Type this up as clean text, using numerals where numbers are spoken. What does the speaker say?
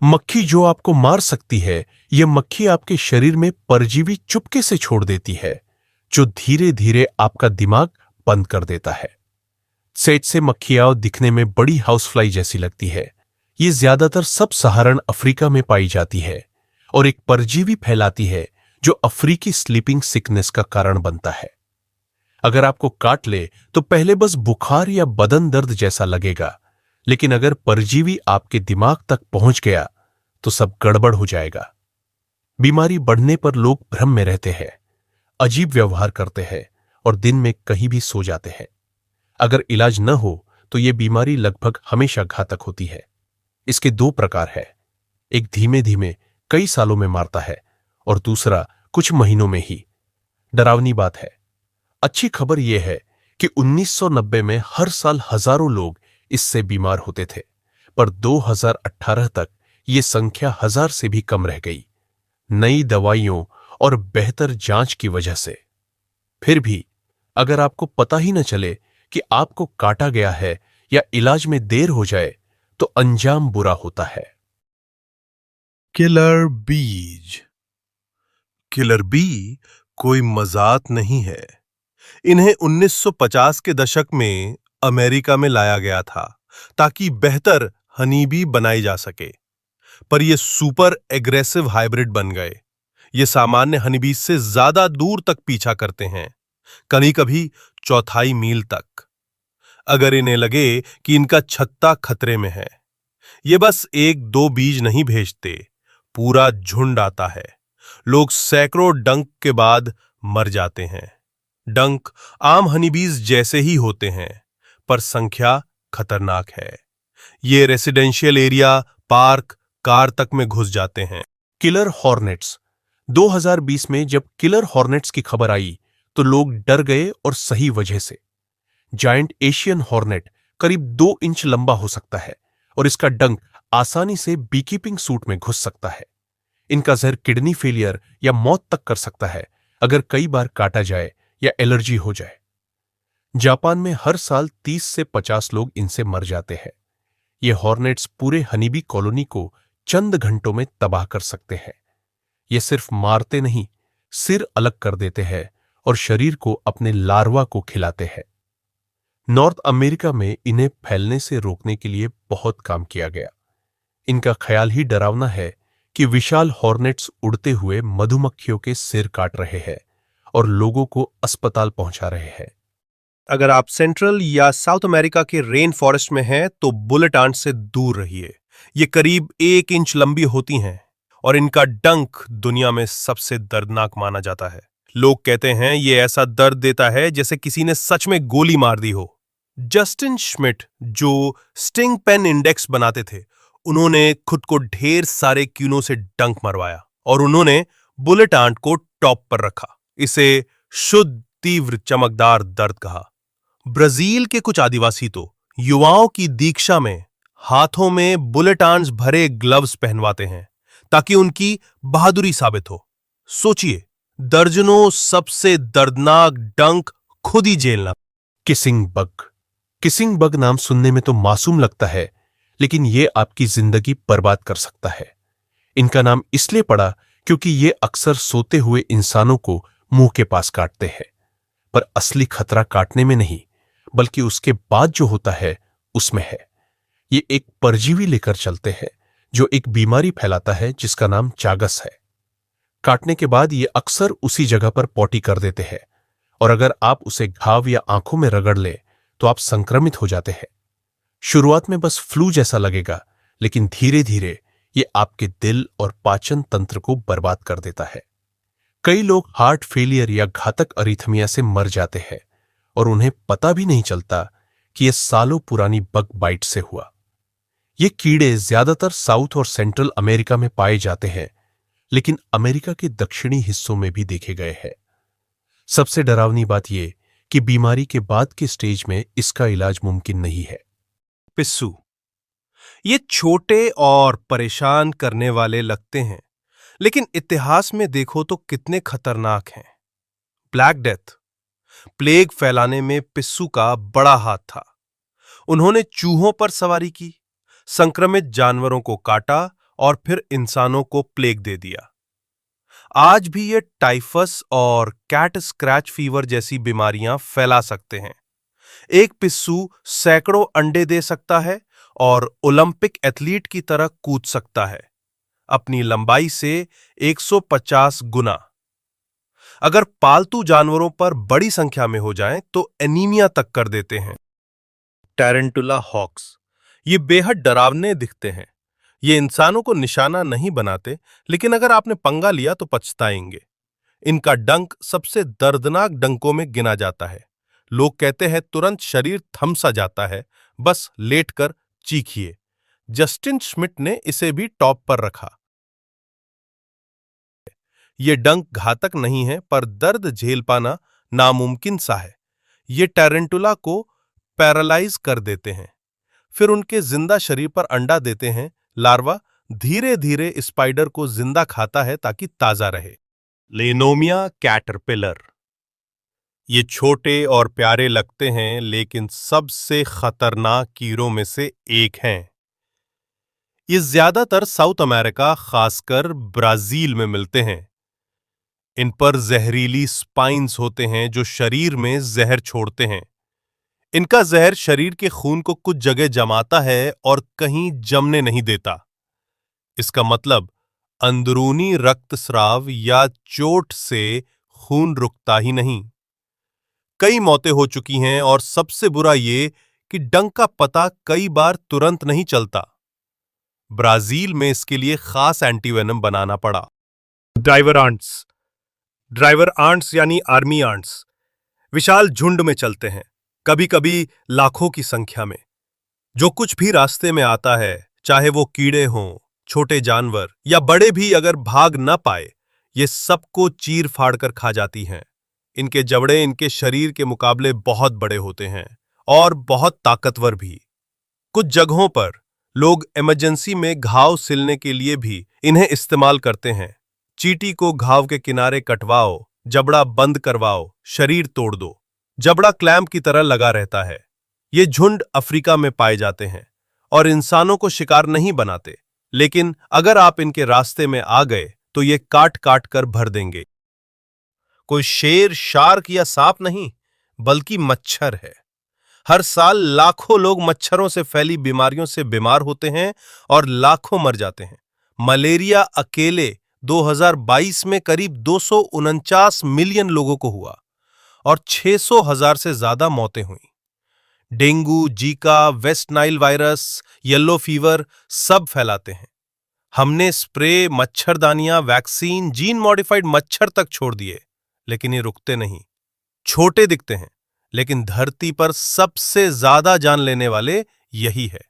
मक्खी जो आपको मार सकती है, यह मक्खी आपके शरीर में परजीवी चुपके से छोड़ देती है, जो धीरे धीरे आपका दिमाग बंद कर देता है। सेज से मक्खियां दिखने में बड़ी हाउसफ्लाई जैसी लगती है। ये ज्यादातर सब सहारण अफ्रीका में पाई जाती है और एक परजीवी फैलाती है जो अफ्रीकी स्लीपिंग सिकनेस का कारण बनता है। अगर आपको काट ले तो पहले बस बुखार या बदन दर्द जैसा लगेगा, लेकिन अगर परजीवी आपके दिमाग तक पहुंच गया तो सब गड़बड़ हो जाएगा। बीमारी बढ़ने पर लोग भ्रम में रहते हैं, अजीब व्यवहार करते हैं और दिन में कहीं भी सो जाते हैं। अगर इलाज न हो तो यह बीमारी लगभग हमेशा घातक होती है। इसके दो प्रकार है, एक धीमे धीमे कई सालों में मारता है और दूसरा कुछ महीनों में ही। डरावनी बात है, अच्छी खबर यह है कि 1990 में हर साल हजारों लोग इससे बीमार होते थे, पर 2018 तक ये संख्या 1000 से भी कम रह गई, नई दवाइयों और बेहतर जांच की वजह से। फिर भी अगर आपको पता ही न चले कि आपको काटा गया है या इलाज में देर हो जाए तो अंजाम बुरा होता है। किलर बीज। किलर बी कोई मजाक नहीं है। इन्हें 1950 के दशक में अमेरिका में लाया गया था ताकि बेहतर हनी बी बनाई जा सके, पर ये सुपर एग्रेसिव हाइब्रिड बन गए। ये सामान्य हनी बी से ज्यादा दूर तक पीछा करते हैं, कभी कभी चौथाई मील तक। अगर इन्हें लगे कि इनका छत्ता खतरे में है, ये बस एक दो बीज नहीं भेजते, पूरा झुंड आता है। लोग सैकड़ों डंक के बाद मर जाते हैं। डंक आम हनीबीज जैसे ही होते हैं, पर संख्या खतरनाक है। ये रेसिडेंशियल एरिया, पार्क, कार तक में घुस जाते हैं। Killer hornets. 2020 में जब किलर हॉर्नेट्स की खबर आई तो लोग डर गए, और सही वजह से। जायंट एशियन हॉर्नेट करीब 2 इंच लंबा हो सकता है और इसका डंक आसानी से बीकीपिंग सूट में घुस सकता है। इनका जहर किडनी फेलियर या मौत तक कर सकता है अगर कई बार काटा जाए या एलर्जी हो जाए। जापान में हर साल 30 से 50 लोग इनसे मर जाते हैं। ये हॉर्नेट्स पूरे हनीबी कॉलोनी को चंद घंटों में तबाह कर सकते हैं। ये सिर्फ मारते नहीं, सिर अलग कर देते हैं और शरीर को अपने लार्वा को खिलाते हैं। नॉर्थ अमेरिका में इन्हें फैलने से रोकने के लिए बहुत काम किया गया। इनका ख्याल ही डरावना है कि विशाल हॉर्नेट्स उड़ते हुए मधुमक्खियों के सिर काट रहे हैं और लोगों को अस्पताल पहुंचा रहे हैं। अगर आप सेंट्रल या साउथ अमेरिका के रेन फॉरेस्ट में हैं तो बुलेट आंट से दूर रहिए। ये करीब 1 इंच लंबी होती हैं और इनका डंक दुनिया में सबसे दर्दनाक माना जाता है। लोग कहते हैं ये ऐसा दर्द देता है जैसे किसी ने सच में गोली मार दी हो। जस्टिन श्मिट, जो स्टिंग पेन इंडेक्स बनाते थे, उन्होंने खुद को ढेर सारे क्यूनों से डंक मरवाया और उन्होंने बुलेट आंट को टॉप पर रखा। इसे शुद्ध तीव्र चमकदार दर्द कहा। ब्राजील के कुछ आदिवासी तो युवाओं की दीक्षा में हाथों में बुलेट आंट्स भरे ग्लव्स पहनवाते हैं ताकि उनकी बहादुरी साबित हो। सोचिए, दर्जनों सबसे दर्दनाक डंक खुद ही झेलना। Kissing bug. किसिंग बग नाम सुनने में तो मासूम लगता है, लेकिन यह आपकी जिंदगी बर्बाद कर सकता है। इनका नाम इसलिए पड़ा क्योंकि ये अक्सर सोते हुए इंसानों को मुंह के पास काटते हैं, पर असली खतरा काटने में नहीं, बल्कि उसके बाद जो होता है उसमें है। ये एक परजीवी लेकर चलते हैं जो एक बीमारी फैलाता है जिसका नाम चागस है। काटने के बाद ये अक्सर उसी जगह पर पॉटी कर देते हैं, और अगर आप उसे घाव या आंखों में रगड़ ले तो आप संक्रमित हो जाते हैं। शुरुआत में बस फ्लू जैसा लगेगा, लेकिन धीरे धीरे ये आपके दिल और पाचन तंत्र को बर्बाद कर देता है। कई लोग हार्ट फेलियर या घातक अरिथमिया से मर जाते हैं और उन्हें पता भी नहीं चलता कि यह सालों पुरानी बग बाइट से हुआ। ये कीड़े ज्यादातर साउथ और सेंट्रल अमेरिका में पाए जाते हैं, लेकिन अमेरिका के दक्षिणी हिस्सों में भी देखे गए हैं। सबसे डरावनी बात यह कि बीमारी के बाद के स्टेज में इसका इलाज मुमकिन नहीं है। पिस्सू। ये छोटे और परेशान करने वाले लगते हैं, लेकिन इतिहास में देखो तो कितने खतरनाक हैं। ब्लैक डेथ, प्लेग फैलाने में पिस्सू का बड़ा हाथ था। उन्होंने चूहों पर सवारी की, संक्रमित जानवरों को काटा और फिर इंसानों को प्लेग दे दिया। आज भी ये टाइफस और कैट स्क्रैच फीवर जैसी बीमारियां फैला सकते हैं। एक पिस्सू सैकड़ों अंडे दे सकता है और ओलंपिक एथलीट की तरह कूद सकता है, अपनी लंबाई से 150 गुना। अगर पालतू जानवरों पर बड़ी संख्या में हो जाएं तो एनीमिया तक कर देते हैं। टैरेंटुला हॉक्स ये बेहद डरावने दिखते हैं। ये इंसानों को निशाना नहीं बनाते, लेकिन अगर आपने पंगा लिया तो पछताएंगे। इनका डंक सबसे दर्दनाक डंकों में गिना जाता है। लोग कहते हैं तुरंत शरीर थम सा जाता है, बस लेटकर चीखिए। जस्टिन श्मिट ने इसे भी टॉप पर रखा। ये डंक घातक नहीं है, पर दर्द झेल पाना नामुमकिन सा है। ये टैरेंटुला को पैरालाइज कर देते हैं, फिर उनके जिंदा शरीर पर अंडा देते हैं। लार्वा धीरे धीरे स्पाइडर को जिंदा खाता है ताकि ताजा रहे। लेनोमिया कैटरपिलर ये छोटे और प्यारे लगते हैं, लेकिन सबसे खतरनाक कीड़ों में से एक हैं। ये ज्यादातर साउथ अमेरिका, खासकर ब्राजील में मिलते हैं। इन पर जहरीली स्पाइन्स होते हैं जो शरीर में जहर छोड़ते हैं। इनका जहर शरीर के खून को कुछ जगह जमाता है और कहीं जमने नहीं देता। इसका मतलब अंदरूनी रक्तस्राव या चोट से खून रुकता ही नहीं। कई मौतें हो चुकी हैं और सबसे बुरा ये कि डंक का पता कई बार तुरंत नहीं चलता। ब्राजील में इसके लिए खास एंटीवेनम बनाना पड़ा। ड्राइवर आंट्स यानी आर्मी आंट्स विशाल झुंड में चलते हैं, कभी कभी लाखों की संख्या में। जो कुछ भी रास्ते में आता है, चाहे वो कीड़े हों, छोटे जानवर या बड़े भी, अगर भाग न पाए, ये सबको चीर फाड़ कर खा जाती हैं। इनके जबड़े इनके शरीर के मुकाबले बहुत बड़े होते हैं और बहुत ताकतवर भी। कुछ जगहों पर लोग इमरजेंसी में घाव सिलने के लिए भी इन्हें इस्तेमाल करते हैं। चींटी को घाव के किनारे कटवाओ, जबड़ा बंद करवाओ, शरीर तोड़ दो, जबड़ा क्लैंप की तरह लगा रहता है। ये झुंड अफ्रीका में पाए जाते हैं और इंसानों को शिकार नहीं बनाते, लेकिन अगर आप इनके रास्ते में आ गए तो ये काट काट कर भर देंगे। कोई शेर, शार्क या सांप नहीं, बल्कि मच्छर है। हर साल लाखों लोग मच्छरों से फैली बीमारियों से बीमार होते हैं और लाखों मर जाते हैं। मलेरिया अकेले 2022 में करीब 249 मिलियन लोगों को हुआ और 600,000 से ज्यादा मौतें हुईं। Dengue, Zika, West Nile virus, yellow fever सब फैलाते हैं। हमने स्प्रे, मच्छरदानियां, वैक्सीन, जीन मॉडिफाइड मच्छर तक छोड़ दिए, लेकिन ये रुकते नहीं। छोटे दिखते हैं, लेकिन धरती पर सबसे ज्यादा जान लेने वाले यही है।